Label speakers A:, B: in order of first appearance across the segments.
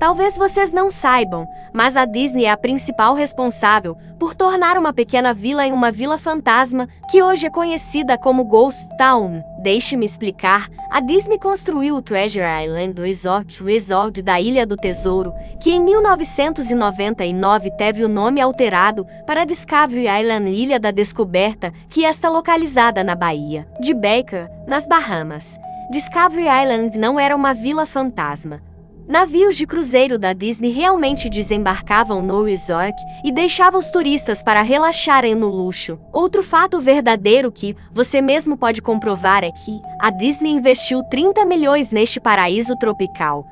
A: Talvez vocês não saibam, mas a Disney é a principal responsável por tornar uma pequena vila em uma vila fantasma que hoje é conhecida como Ghost Town. Deixe-me explicar, a Disney construiu o Treasure Island Resort da Ilha do Tesouro, que em 1999 teve o nome alterado para Discovery Island Ilha da Descoberta, que está localizada na Baía de Baker, nas Bahamas. Discovery Island não era uma vila fantasma. Navios de cruzeiro da Disney realmente desembarcavam no resort e deixavam os turistas para relaxarem no luxo. Outro fato verdadeiro que você mesmo pode comprovar é que a Disney investiu 30 milhões neste paraíso tropical.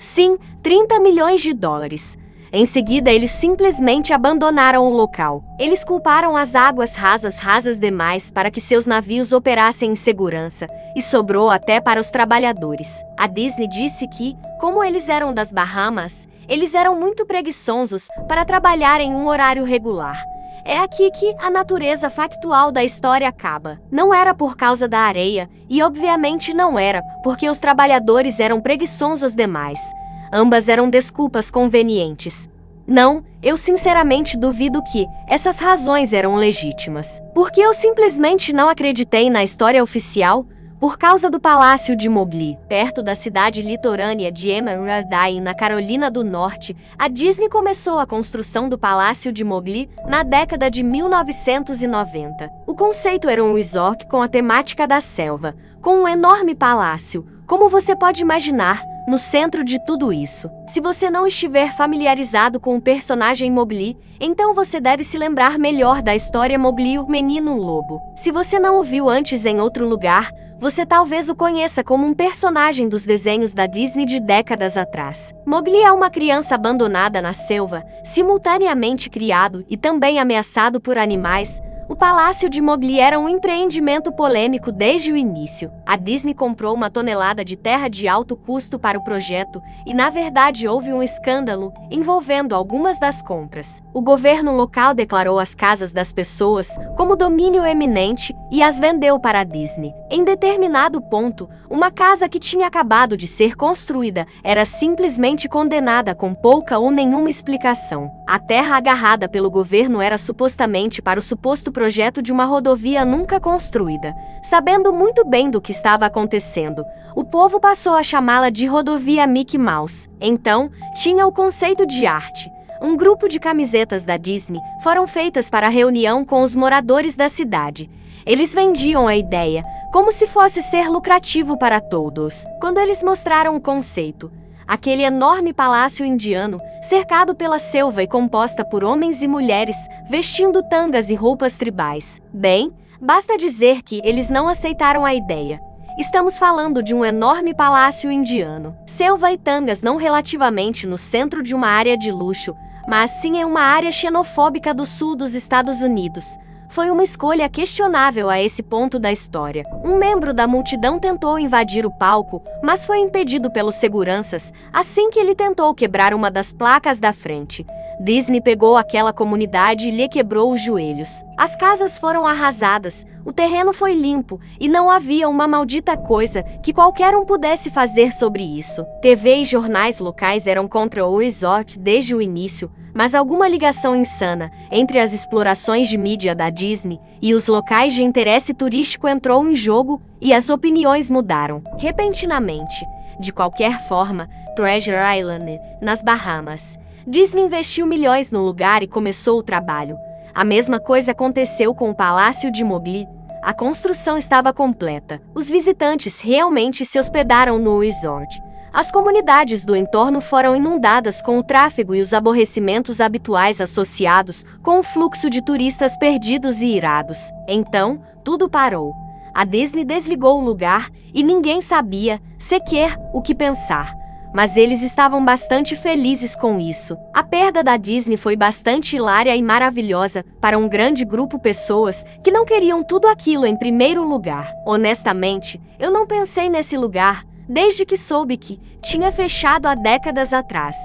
A: Sim, 30 milhões de dólares. Em seguida, eles simplesmente abandonaram o local. Eles culparam as águas rasas demais para que seus navios operassem em segurança, e sobrou até para os trabalhadores. A Disney disse que, como eles eram das Bahamas, eles eram muito preguiçosos para trabalhar em um horário regular. É aqui que a natureza factual da história acaba. Não era por causa da areia, e obviamente não era, porque os trabalhadores eram preguiçosos demais. Ambas eram desculpas convenientes. Não, eu sinceramente duvido que essas razões eram legítimas. Porque eu simplesmente não acreditei na história oficial. Por causa do Palácio de Mowgli, perto da cidade litorânea de Emerald Isle, na Carolina do Norte, a Disney começou a construção do Palácio de Mowgli na década de 1990. O conceito era um resort com a temática da selva, com um enorme palácio, como você pode imaginar, no centro de tudo isso. Se você não estiver familiarizado com o personagem Mowgli, então você deve se lembrar melhor da história Mowgli, o Menino Lobo. Se você não o viu antes em outro lugar, você talvez o conheça como um personagem dos desenhos da Disney de décadas atrás. Mowgli é uma criança abandonada na selva, simultaneamente criado e também ameaçado por animais. O Palácio de Mowgli era um empreendimento polêmico desde o início. A Disney comprou 1 tonelada de terra de alto custo para o projeto e, na verdade, houve um escândalo envolvendo algumas das compras. O governo local declarou as casas das pessoas como domínio eminente e as vendeu para a Disney. Em determinado ponto, uma casa que tinha acabado de ser construída era simplesmente condenada com pouca ou nenhuma explicação. A terra agarrada pelo governo era supostamente para o suposto projeto de uma rodovia nunca construída. Sabendo muito bem do que estava acontecendo, o povo passou a chamá-la de rodovia Mickey Mouse. Então, tinha o conceito de arte. Um grupo de camisetas da Disney foram feitas para a reunião com os moradores da cidade. Eles vendiam a ideia, como se fosse ser lucrativo para todos. Quando eles mostraram o conceito, aquele enorme palácio indiano, cercado pela selva e composta por homens e mulheres, vestindo tangas e roupas tribais. Bem, basta dizer que eles não aceitaram a ideia. Estamos falando de um enorme palácio indiano. Selva e tangas não relativamente no centro de uma área de luxo, mas sim em uma área xenofóbica do sul dos Estados Unidos. Foi uma escolha questionável a esse ponto da história. Um membro da multidão tentou invadir o palco, mas foi impedido pelos seguranças assim que ele tentou quebrar uma das placas da frente. Disney pegou aquela comunidade e lhe quebrou os joelhos. As casas foram arrasadas, o terreno foi limpo e não havia uma maldita coisa que qualquer um pudesse fazer sobre isso. TV e jornais locais eram contra o resort desde o início, mas alguma ligação insana entre as explorações de mídia da Disney e os locais de interesse turístico entrou em jogo e as opiniões mudaram repentinamente. De qualquer forma, Treasure Island, nas Bahamas. Disney investiu milhões no lugar e começou o trabalho. A mesma coisa aconteceu com o Palácio de Mowgli. A construção estava completa. Os visitantes realmente se hospedaram no resort. As comunidades do entorno foram inundadas com o tráfego e os aborrecimentos habituais associados com o fluxo de turistas perdidos e irados. Então, tudo parou. A Disney desligou o lugar e ninguém sabia sequer o que pensar. Mas eles estavam bastante felizes com isso. A perda da Disney foi bastante hilária e maravilhosa para um grande grupo de pessoas que não queriam tudo aquilo em primeiro lugar. Honestamente, eu não pensei nesse lugar desde que soube que tinha fechado há décadas atrás.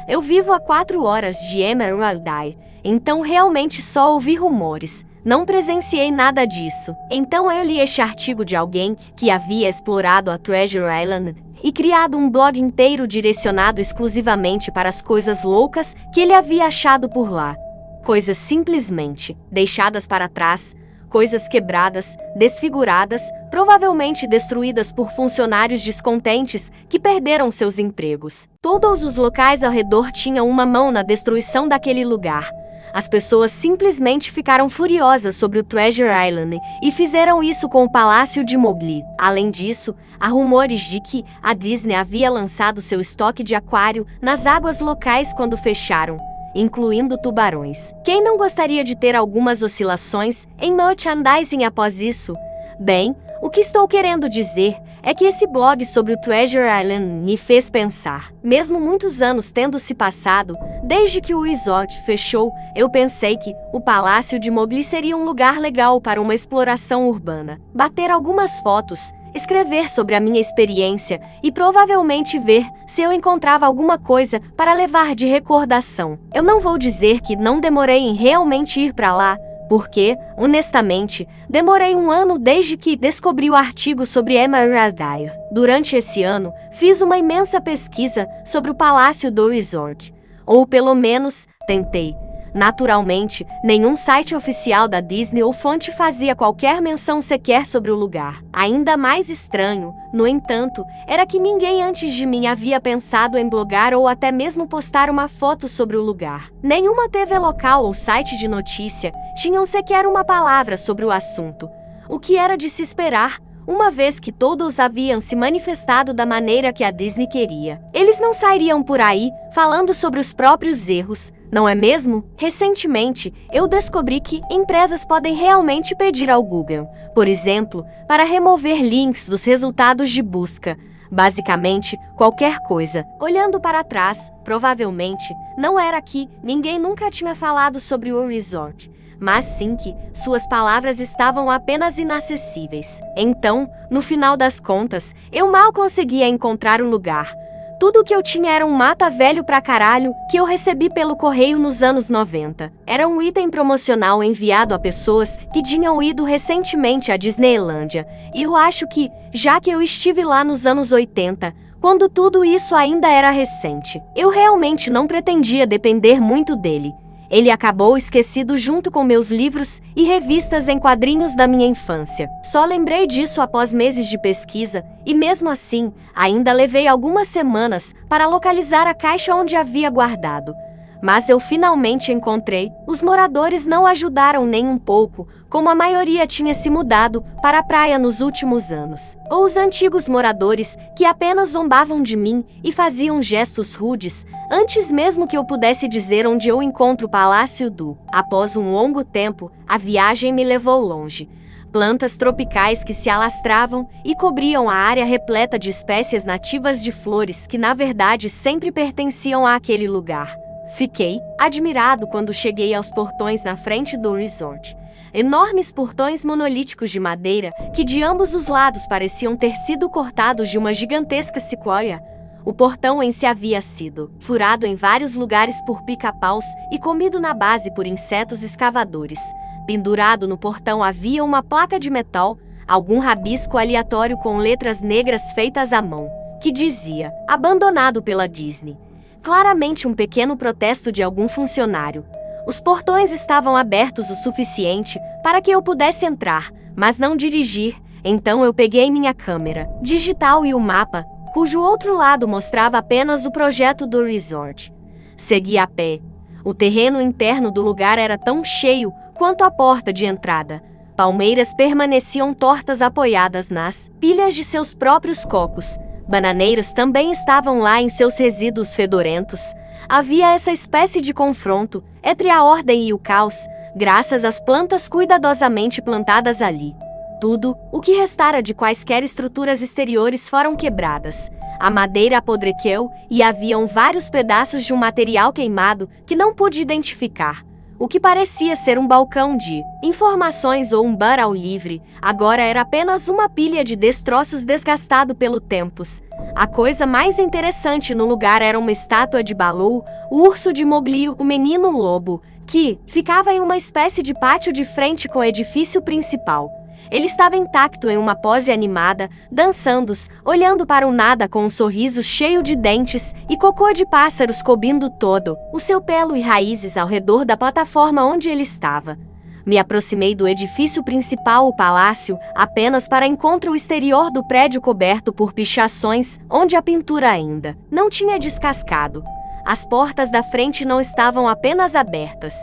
A: Eu vivo a 4 horas de Emerald Isle, então realmente só ouvi rumores. Não presenciei nada disso. Então eu li este artigo de alguém que havia explorado a Treasure Island e criado um blog inteiro direcionado exclusivamente para as coisas loucas que ele havia achado por lá. Coisas simplesmente deixadas para trás, coisas quebradas, desfiguradas, provavelmente destruídas por funcionários descontentes que perderam seus empregos. Todos os locais ao redor tinham uma mão na destruição daquele lugar. As pessoas simplesmente ficaram furiosas sobre o Treasure Island e fizeram isso com o Palácio de Mowgli. Além disso, há rumores de que a Disney havia lançado seu estoque de aquário nas águas locais quando fecharam, incluindo tubarões. Quem não gostaria de ter algumas oscilações em merchandising após isso? Bem, o que estou querendo dizer é que esse blog sobre o Treasure Island me fez pensar. Mesmo muitos anos tendo se passado, desde que o resort fechou, eu pensei que o Palácio de Mowgli seria um lugar legal para uma exploração urbana. Bater algumas fotos, escrever sobre a minha experiência e provavelmente ver se eu encontrava alguma coisa para levar de recordação. Eu não vou dizer que não demorei em realmente ir para lá, porque, honestamente, demorei um ano desde que descobri o artigo sobre Emerald Isle. Durante esse ano, fiz uma imensa pesquisa sobre o Palácio do Resort. Ou pelo menos, tentei. Naturalmente, nenhum site oficial da Disney ou fonte fazia qualquer menção sequer sobre o lugar. Ainda mais estranho, no entanto, era que ninguém antes de mim havia pensado em blogar ou até mesmo postar uma foto sobre o lugar. Nenhuma TV local ou site de notícia tinham sequer uma palavra sobre o assunto, o que era de se esperar, uma vez que todos haviam se manifestado da maneira que a Disney queria. Eles não sairiam por aí falando sobre os próprios erros, não é mesmo? Recentemente, eu descobri que empresas podem realmente pedir ao Google, por exemplo, para remover links dos resultados de busca. Basicamente, qualquer coisa. Olhando para trás, provavelmente, não era que ninguém nunca tinha falado sobre o resort, mas sim que suas palavras estavam apenas inacessíveis. Então, no final das contas, eu mal conseguia encontrar o lugar. Tudo o que eu tinha era um mata velho pra caralho que eu recebi pelo correio nos anos 90. Era um item promocional enviado a pessoas que tinham ido recentemente à Disneylândia. E eu acho que, já que eu estive lá nos anos 80, quando tudo isso ainda era recente, eu realmente não pretendia depender muito dele. Ele acabou esquecido junto com meus livros e revistas em quadrinhos da minha infância. Só lembrei disso após meses de pesquisa e, mesmo assim, ainda levei algumas semanas para localizar a caixa onde havia guardado. Mas eu finalmente encontrei. Os moradores não ajudaram nem um pouco, como a maioria tinha se mudado para a praia nos últimos anos. Ou os antigos moradores, que apenas zombavam de mim e faziam gestos rudes, antes mesmo que eu pudesse dizer onde eu encontro o Palácio do. Após um longo tempo, a viagem me levou longe. Plantas tropicais que se alastravam e cobriam a área repleta de espécies nativas de flores que na verdade sempre pertenciam àquele lugar. Fiquei admirado quando cheguei aos portões na frente do resort. Enormes portões monolíticos de madeira que de ambos os lados pareciam ter sido cortados de uma gigantesca sequoia. O portão em si havia sido furado em vários lugares por pica-paus e comido na base por insetos escavadores. Pendurado no portão havia uma placa de metal, algum rabisco aleatório com letras negras feitas à mão, que dizia "Abandonado pela Disney". Claramente um pequeno protesto de algum funcionário. Os portões estavam abertos o suficiente para que eu pudesse entrar, mas não dirigir, então eu peguei minha câmera digital e o mapa, cujo outro lado mostrava apenas o projeto do resort. Segui a pé. O terreno interno do lugar era tão cheio quanto a porta de entrada. Palmeiras permaneciam tortas apoiadas nas pilhas de seus próprios cocos. Bananeiras também estavam lá em seus resíduos fedorentos. Havia essa espécie de confronto entre a ordem e o caos, graças às plantas cuidadosamente plantadas ali. Tudo o que restara de quaisquer estruturas exteriores foram quebradas. A madeira apodreceu e haviam vários pedaços de um material queimado que não pude identificar. O que parecia ser um balcão de informações ou um bar ao livre, agora era apenas uma pilha de destroços desgastado pelo tempos. A coisa mais interessante no lugar era uma estátua de Baloo, o urso de Mowgli, o menino lobo, que ficava em uma espécie de pátio de frente com o edifício principal. Ele estava intacto em uma pose animada, dançando, olhando para o nada com um sorriso cheio de dentes e cocô de pássaros cobrindo todo o seu pelo e raízes ao redor da plataforma onde ele estava. Me aproximei do edifício principal, o palácio, apenas para encontrar o exterior do prédio coberto por pichações, onde a pintura ainda não tinha descascado. As portas da frente não estavam apenas abertas.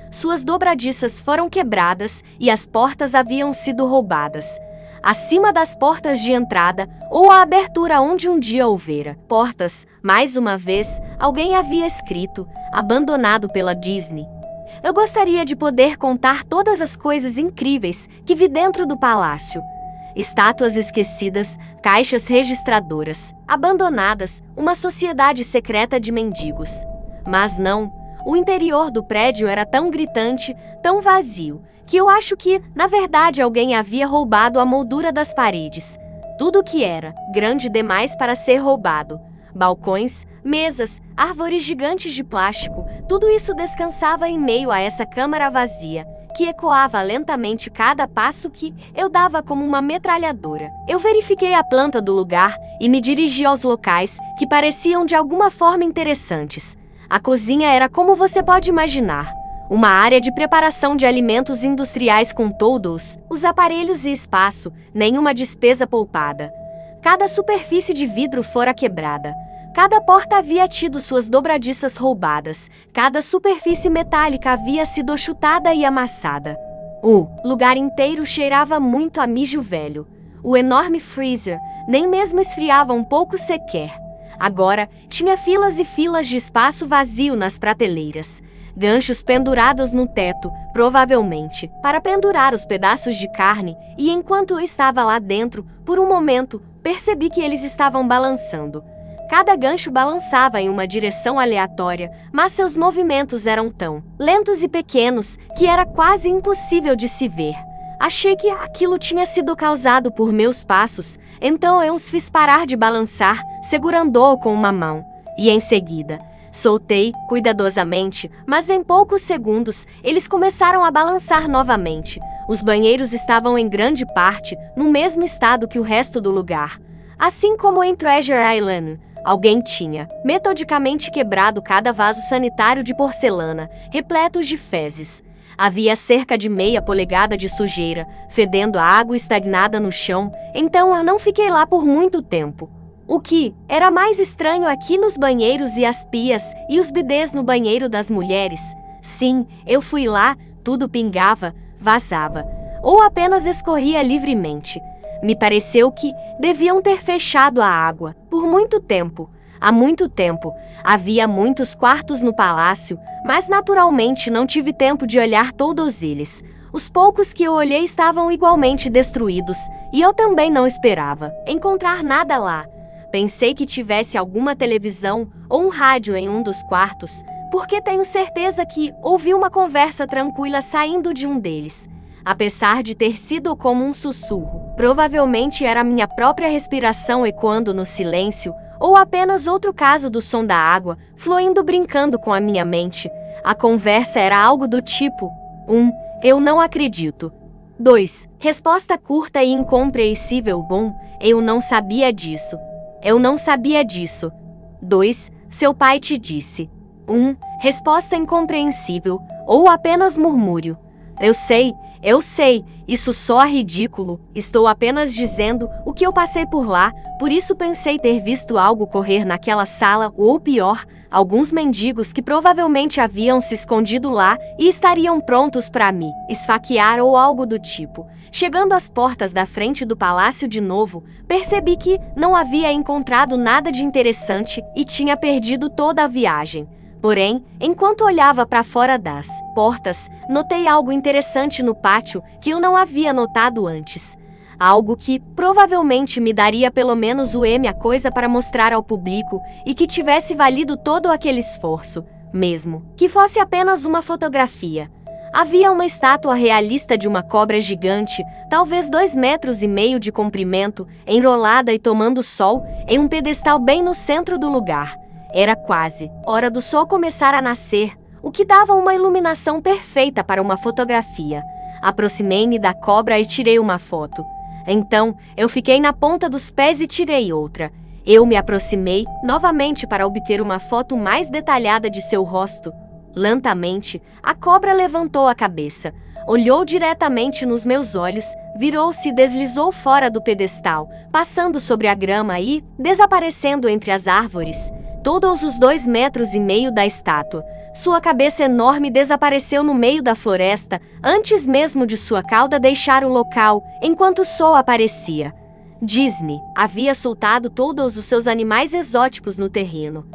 A: Suas dobradiças foram quebradas e as portas haviam sido roubadas. Acima das portas de entrada, ou a abertura onde um dia houvera portas, mais uma vez, alguém havia escrito, abandonado pela Disney. Eu gostaria de poder contar todas as coisas incríveis que vi dentro do palácio. Estátuas esquecidas, caixas registradoras, abandonadas, uma sociedade secreta de mendigos. Mas não, o interior do prédio era tão gritante, tão vazio, que eu acho que, na verdade, alguém havia roubado a moldura das paredes. Tudo o que era, grande demais para ser roubado. Balcões, mesas, árvores gigantes de plástico, tudo isso descansava em meio a essa câmara vazia, que ecoava lentamente cada passo que eu dava como uma metralhadora. Eu verifiquei a planta do lugar e me dirigi aos locais que pareciam de alguma forma interessantes. A cozinha era como você pode imaginar. Uma área de preparação de alimentos industriais com todos os aparelhos e espaço, nenhuma despesa poupada. Cada superfície de vidro fora quebrada. Cada porta havia tido suas dobradiças roubadas. Cada superfície metálica havia sido chutada e amassada. O lugar inteiro cheirava muito a mijo velho. O enorme freezer nem mesmo esfriava um pouco sequer. Agora, tinha filas e filas de espaço vazio nas prateleiras. Ganchos pendurados no teto, provavelmente, para pendurar os pedaços de carne, e enquanto eu estava lá dentro, por um momento, percebi que eles estavam balançando. Cada gancho balançava em uma direção aleatória, mas seus movimentos eram tão lentos e pequenos que era quase impossível de se ver. Achei que aquilo tinha sido causado por meus passos, então eu os fiz parar de balançar, segurando-o com uma mão. E em seguida, soltei cuidadosamente, mas em poucos segundos, eles começaram a balançar novamente. Os banheiros estavam em grande parte no mesmo estado que o resto do lugar. Assim como em Treasure Island, alguém tinha metodicamente quebrado cada vaso sanitário de porcelana, repletos de fezes. Havia cerca de meia polegada de sujeira, fedendo a água estagnada no chão, então eu não fiquei lá por muito tempo. O que era mais estranho aqui nos banheiros e as pias e os bidês no banheiro das mulheres. Sim, eu fui lá, tudo pingava, vazava, ou apenas escorria livremente. Me pareceu que deviam ter fechado a água por muito tempo. Há muito tempo, havia muitos quartos no palácio, mas naturalmente não tive tempo de olhar todos eles. Os poucos que eu olhei estavam igualmente destruídos, e eu também não esperava encontrar nada lá. Pensei que tivesse alguma televisão ou um rádio em um dos quartos, porque tenho certeza que ouvi uma conversa tranquila saindo de um deles. Apesar de ter sido como um sussurro, provavelmente era minha própria respiração ecoando no silêncio, ou apenas outro caso do som da água, fluindo brincando com a minha mente. A conversa era algo do tipo: 1. Eu não acredito. 2. Resposta curta e incompreensível. Bom, eu não sabia disso. Eu não sabia disso. 2. Seu pai te disse. 1. Resposta incompreensível, ou apenas murmúrio. Eu sei, isso soa ridículo, estou apenas dizendo o que eu passei por lá, por isso pensei ter visto algo correr naquela sala, ou pior, alguns mendigos que provavelmente haviam se escondido lá e estariam prontos para me esfaquear ou algo do tipo. Chegando às portas da frente do palácio de novo, percebi que não havia encontrado nada de interessante e tinha perdido toda a viagem. Porém, enquanto olhava para fora das portas, notei algo interessante no pátio que eu não havia notado antes. Algo que provavelmente me daria pelo menos a coisa para mostrar ao público e que tivesse valido todo aquele esforço, mesmo que fosse apenas uma fotografia. Havia uma estátua realista de uma cobra gigante, talvez 2,5 metros de comprimento, enrolada e tomando sol, em um pedestal bem no centro do lugar. Era quase hora do sol começar a nascer, o que dava uma iluminação perfeita para uma fotografia. Aproximei-me da cobra e tirei uma foto. Então, eu fiquei na ponta dos pés e tirei outra. Eu me aproximei novamente para obter uma foto mais detalhada de seu rosto. Lentamente, a cobra levantou a cabeça, olhou diretamente nos meus olhos, virou-se e deslizou fora do pedestal, passando sobre a grama e desaparecendo entre as árvores. Todos os 2,5 metros da estátua. Sua cabeça enorme desapareceu no meio da floresta, antes mesmo de sua cauda deixar o local, enquanto o sol aparecia. Disney havia soltado todos os seus animais exóticos no terreno.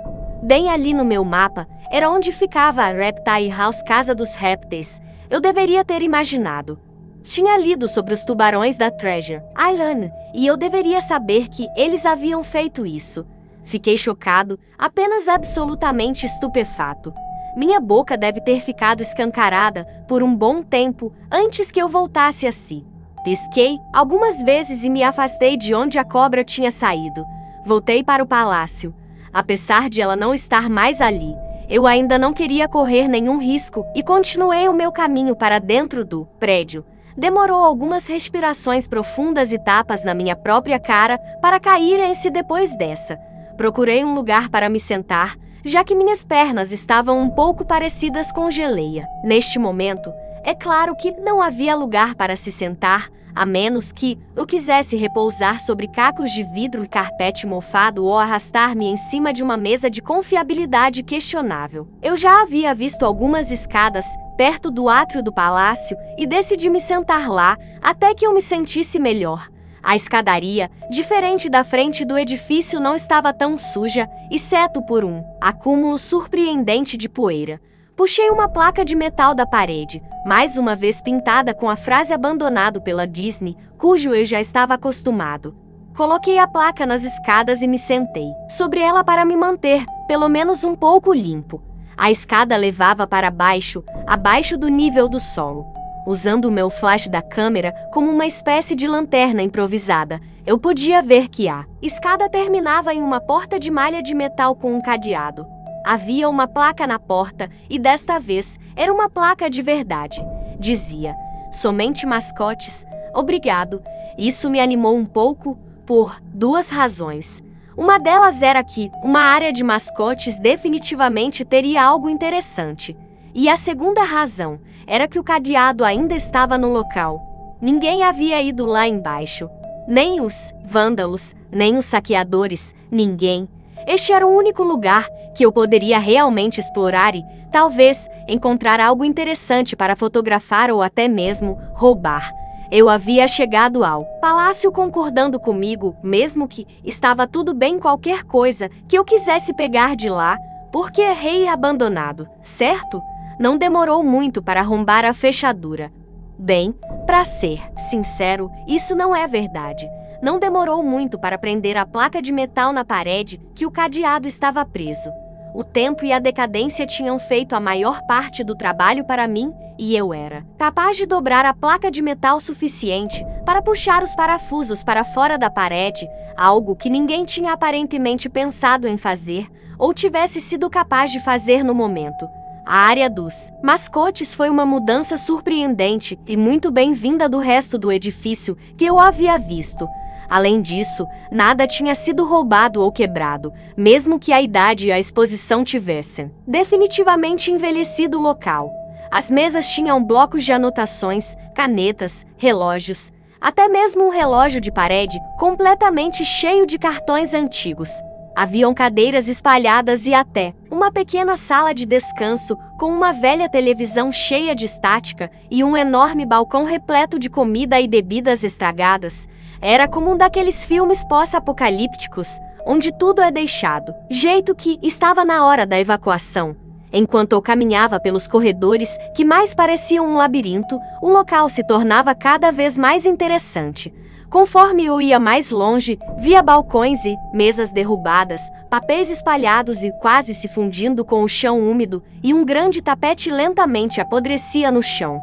A: Bem ali no meu mapa, era onde ficava a Reptile House, Casa dos Répteis. Eu deveria ter imaginado. Tinha lido sobre os tubarões da Treasure Island, e eu deveria saber que eles haviam feito isso. Fiquei chocado, apenas absolutamente estupefato. Minha boca deve ter ficado escancarada por um bom tempo antes que eu voltasse a si. Pisquei algumas vezes e me afastei de onde a cobra tinha saído. Voltei para o palácio. Apesar de ela não estar mais ali, eu ainda não queria correr nenhum risco e continuei o meu caminho para dentro do prédio. Demorou algumas respirações profundas e tapas na minha própria cara para caírem-se depois dessa. Procurei um lugar para me sentar, já que minhas pernas estavam um pouco parecidas com geleia. Neste momento, é claro que não havia lugar para se sentar, a menos que eu quisesse repousar sobre cacos de vidro e carpete mofado ou arrastar-me em cima de uma mesa de confiabilidade questionável. Eu já havia visto algumas escadas perto do átrio do palácio e decidi me sentar lá até que eu me sentisse melhor. A escadaria, diferente da frente do edifício, não estava tão suja, exceto por um acúmulo surpreendente de poeira. Puxei uma placa de metal da parede, mais uma vez pintada com a frase "abandonado pela Disney", cujo eu já estava acostumado. Coloquei a placa nas escadas e me sentei sobre ela para me manter, pelo menos um pouco limpo. A escada levava para baixo, abaixo do nível do solo. Usando o meu flash da câmera como uma espécie de lanterna improvisada, eu podia ver que a escada terminava em uma porta de malha de metal com um cadeado. Havia uma placa na porta e desta vez era uma placa de verdade. Dizia: "Somente mascotes, obrigado." Isso me animou um pouco por 2 razões. Uma delas era que uma área de mascotes definitivamente teria algo interessante. E a segunda razão era que o cadeado ainda estava no local. Ninguém havia ido lá embaixo. Nem os vândalos, nem os saqueadores, ninguém. Este era o único lugar que eu poderia realmente explorar e, talvez, encontrar algo interessante para fotografar ou até mesmo roubar. Eu havia chegado ao palácio concordando comigo, mesmo que estava tudo bem qualquer coisa que eu quisesse pegar de lá, porque errei abandonado, certo? Não demorou muito para arrombar a fechadura. Bem, para ser sincero, isso não é verdade. Não demorou muito para prender a placa de metal na parede que o cadeado estava preso. O tempo e a decadência tinham feito a maior parte do trabalho para mim e eu era capaz de dobrar a placa de metal suficiente para puxar os parafusos para fora da parede, algo que ninguém tinha aparentemente pensado em fazer ou tivesse sido capaz de fazer no momento. A área dos mascotes foi uma mudança surpreendente e muito bem-vinda do resto do edifício que eu havia visto. Além disso, nada tinha sido roubado ou quebrado, mesmo que a idade e a exposição tivessem definitivamente envelhecido o local. As mesas tinham blocos de anotações, canetas, relógios, até mesmo um relógio de parede completamente cheio de cartões antigos. Haviam cadeiras espalhadas e até uma pequena sala de descanso com uma velha televisão cheia de estática e um enorme balcão repleto de comida e bebidas estragadas. Era como um daqueles filmes pós-apocalípticos, onde tudo é deixado. Jeito que estava na hora da evacuação. Enquanto eu caminhava pelos corredores que mais pareciam um labirinto, o local se tornava cada vez mais interessante. Conforme eu ia mais longe, via balcões e mesas derrubadas, papéis espalhados e quase se fundindo com o chão úmido, e um grande tapete lentamente apodrecia no chão.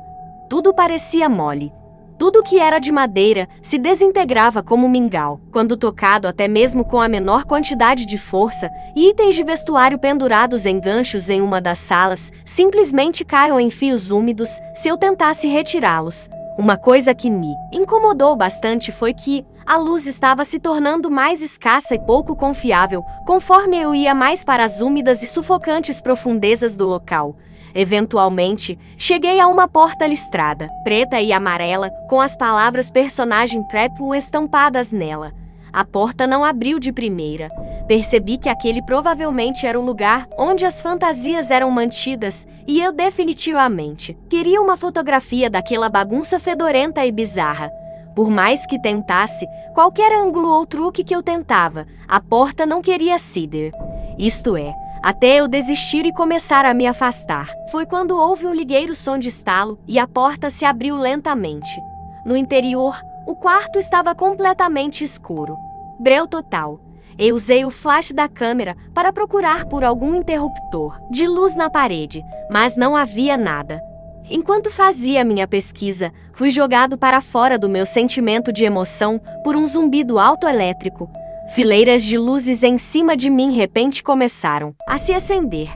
A: Tudo parecia mole. Tudo que era de madeira se desintegrava como mingau, quando tocado até mesmo com a menor quantidade de força, e itens de vestuário pendurados em ganchos em uma das salas simplesmente caíam em fios úmidos se eu tentasse retirá-los. Uma coisa que me incomodou bastante foi que a luz estava se tornando mais escassa e pouco confiável conforme eu ia mais para as úmidas e sufocantes profundezas do local. Eventualmente, cheguei a uma porta listrada, preta e amarela, com as palavras personagem prep estampadas nela. A porta não abriu de primeira. Percebi que aquele provavelmente era o lugar onde as fantasias eram mantidas e eu definitivamente queria uma fotografia daquela bagunça fedorenta e bizarra. Por mais que tentasse, qualquer ângulo ou truque que eu tentava, a porta não queria ceder. Isto é, até eu desistir e começar a me afastar. Foi quando houve um ligeiro som de estalo e a porta se abriu lentamente. No interior, o quarto estava completamente escuro. Breu total. Eu usei o flash da câmera para procurar por algum interruptor de luz na parede, mas não havia nada. Enquanto fazia minha pesquisa, fui jogado para fora do meu sentimento de emoção por um zumbido autoelétrico. Fileiras de luzes em cima de mim de repente começaram a se acender.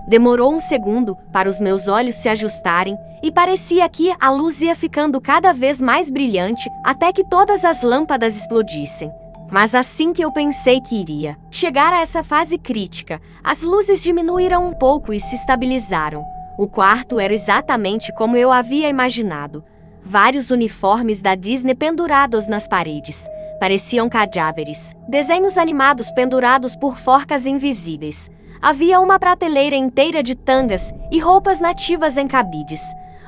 A: Demorou um segundo para os meus olhos se ajustarem e parecia que a luz ia ficando cada vez mais brilhante até que todas as lâmpadas explodissem. Mas assim que eu pensei que iria chegar a essa fase crítica, as luzes diminuíram um pouco e se estabilizaram. O quarto era exatamente como eu havia imaginado. Vários uniformes da Disney pendurados nas paredes. Pareciam cadáveres. Desenhos animados pendurados por forcas invisíveis. Havia uma prateleira inteira de tangas e roupas nativas em cabides.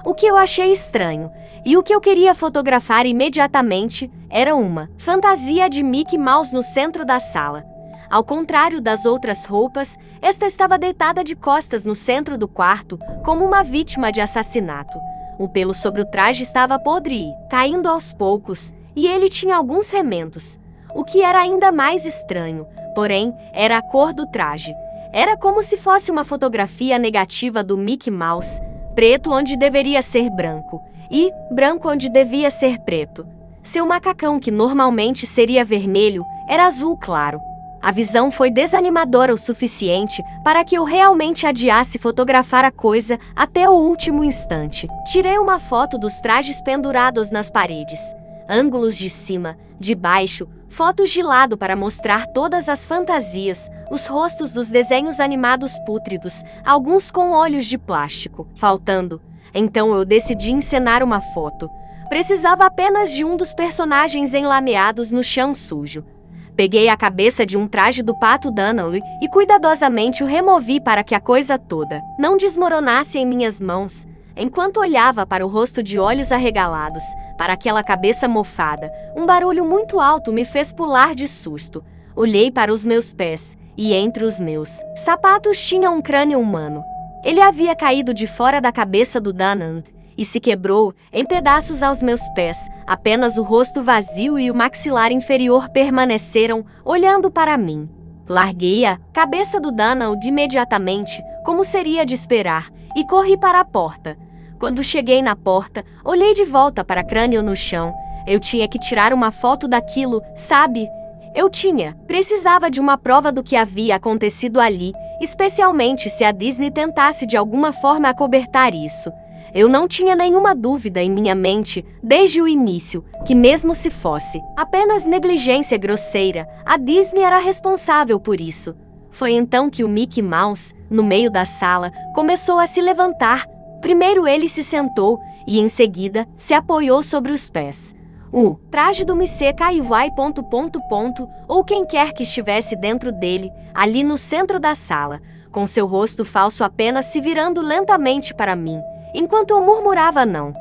A: O que eu achei estranho, e o que eu queria fotografar imediatamente, era uma fantasia de Mickey Mouse no centro da sala. Ao contrário das outras roupas, esta estava deitada de costas no centro do quarto, como uma vítima de assassinato. O pelo sobre o traje estava podre e caindo aos poucos, e ele tinha alguns remendos. O que era ainda mais estranho, porém, era a cor do traje. Era como se fosse uma fotografia negativa do Mickey Mouse, preto onde deveria ser branco, e branco onde devia ser preto. Seu macacão, que normalmente seria vermelho, era azul claro. A visão foi desanimadora o suficiente para que eu realmente adiasse fotografar a coisa até o último instante. Tirei uma foto dos trajes pendurados nas paredes. Ângulos de cima, de baixo, fotos de lado para mostrar todas as fantasias, os rostos dos desenhos animados pútridos, alguns com olhos de plástico, faltando. Então eu decidi encenar uma foto. Precisava apenas de um dos personagens enlameados no chão sujo. Peguei a cabeça de um traje do Pato Donald e cuidadosamente o removi para que a coisa toda não desmoronasse em minhas mãos. Enquanto olhava para o rosto de olhos arregalados, para aquela cabeça mofada, um barulho muito alto me fez pular de susto. Olhei para os meus pés, e entre os meus sapatos tinha um crânio humano. Ele havia caído de fora da cabeça do Donald e se quebrou em pedaços aos meus pés. Apenas o rosto vazio e o maxilar inferior permaneceram olhando para mim. Larguei a cabeça do Donald imediatamente, como seria de esperar, e corri para a porta. Quando cheguei na porta, olhei de volta para o crânio no chão. Eu tinha que tirar uma foto daquilo, sabe? Precisava de uma prova do que havia acontecido ali, especialmente se a Disney tentasse de alguma forma acobertar isso. Eu não tinha nenhuma dúvida em minha mente, desde o início, que mesmo se fosse apenas negligência grosseira, a Disney era responsável por isso. Foi então que o Mickey Mouse, no meio da sala, começou a se levantar. Primeiro ele se sentou e, em seguida, se apoiou sobre os pés. O traje do Mickey caiu ou quem quer que estivesse dentro dele, ali no centro da sala, com seu rosto falso apenas se virando lentamente para mim, enquanto eu murmurava não.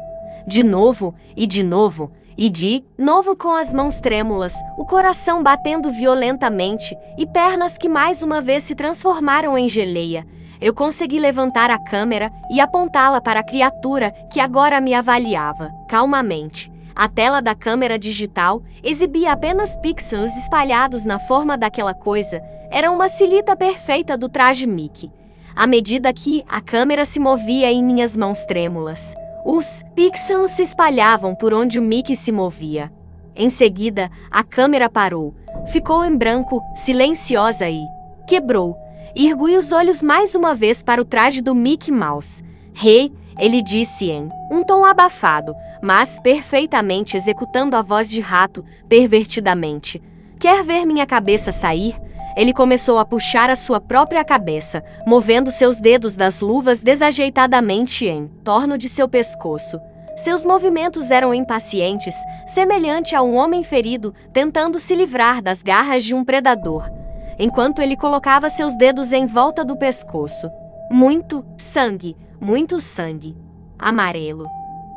A: De novo, e de novo, e de novo com as mãos trêmulas, o coração batendo violentamente e pernas que mais uma vez se transformaram em geleia. Eu consegui levantar a câmera e apontá-la para a criatura que agora me avaliava, calmamente. A tela da câmera digital exibia apenas pixels espalhados na forma daquela coisa. Era uma silhueta perfeita do traje Mickey. À medida que a câmera se movia em minhas mãos trêmulas, Os pixels se espalhavam por onde o Mickey se movia. Em seguida, a câmera parou. Ficou em branco, silenciosa e quebrou. Ergui os olhos mais uma vez para o traje do Mickey Mouse. Hey, ele disse em um tom abafado, mas perfeitamente executando a voz de rato, pervertidamente. Quer ver minha cabeça sair? Ele começou a puxar a sua própria cabeça, movendo seus dedos das luvas desajeitadamente em torno de seu pescoço. Seus movimentos eram impacientes, semelhante a um homem ferido tentando se livrar das garras de um predador, enquanto ele colocava seus dedos em volta do pescoço. Muito sangue, amarelo,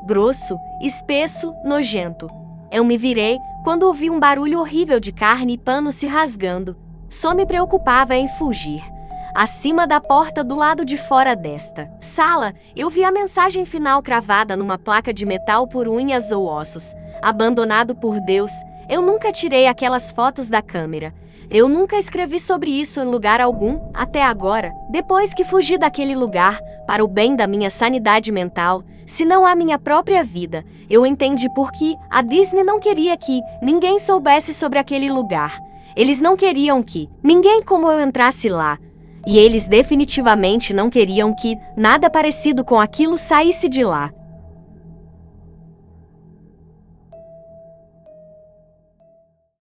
A: grosso, espesso, nojento. Eu me virei quando ouvi um barulho horrível de carne e pano se rasgando. Só me preocupava em fugir. Acima da porta do lado de fora desta sala, eu vi a mensagem final cravada numa placa de metal por unhas ou ossos. Abandonado por Deus. Eu nunca tirei aquelas fotos da câmera. Eu nunca escrevi sobre isso em lugar algum, até agora, depois que fugi daquele lugar, para o bem da minha sanidade mental, se não a minha própria vida. Eu entendi por que a Disney não queria que ninguém soubesse sobre aquele lugar. Eles não queriam que ninguém como eu entrasse lá. E eles definitivamente não queriam que nada parecido com aquilo saísse de lá.